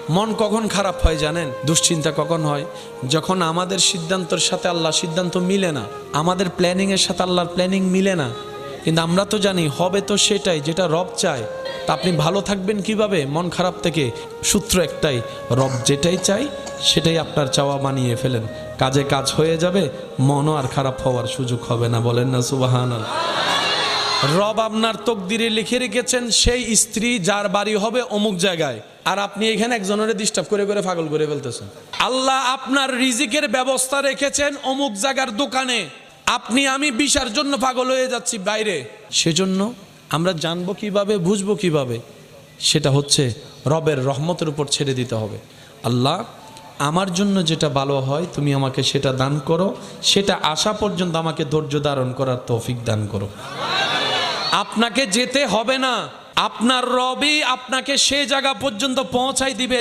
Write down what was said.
মন কখন খারাপ হয় জানেন? দুশ্চিন্তা কখন হয়? যখন আমাদের সিদ্ধান্তের সাথে আল্লাহর সিদ্ধান্ত মিলে না, আমাদের প্ল্যানিংয়ের সাথে আল্লাহর প্ল্যানিং মিলে না। কিন্তু আমরা তো জানি হবে তো সেটাই যেটা রব চায়। তা আপনি ভালো থাকবেন কিভাবে মন খারাপ থেকে? সূত্র একটাই, রব যেটাই চাই সেটাই আপনার চাওয়া বানিয়ে ফেলেন। কাজে কাজ হয়ে যাবে, মনও আর খারাপ হওয়ার সুযোগ হবে না। বলেন না সুবহানাল্লাহ। রব আপনার তকদিরে লিখে রেখেছেন সেই স্ত্রী যার বাড়ি হবে অমুক জায়গায়, আর আপনি এখানে একজনের ডিস্টার্ব করে করে পাগল করে ফেলতেছেন। আল্লাহ আপনার রিজিকের ব্যবস্থা রেখেছেন অমুক জায়গার দোকানে, আপনি আমি ভিসার জন্য পাগল হয়ে যাচ্ছি বাইরে। সেজন্য আমরা জানবো কিভাবে, বুঝবো কিভাবে? সেটা হচ্ছে রবের রহমতের উপর ছেড়ে দিতে হবে। আল্লাহ আমার জন্য যেটা ভালো হয় তুমি আমাকে সেটা দান করো, সেটা আসা পর্যন্ত আমাকে ধৈর্য ধারণ করার তৌফিক দান করো। আপনাকে যেতে হবে না, আপনার রবই আপনাকে সেই জায়গা পর্যন্ত পৌঁছাই দিবে।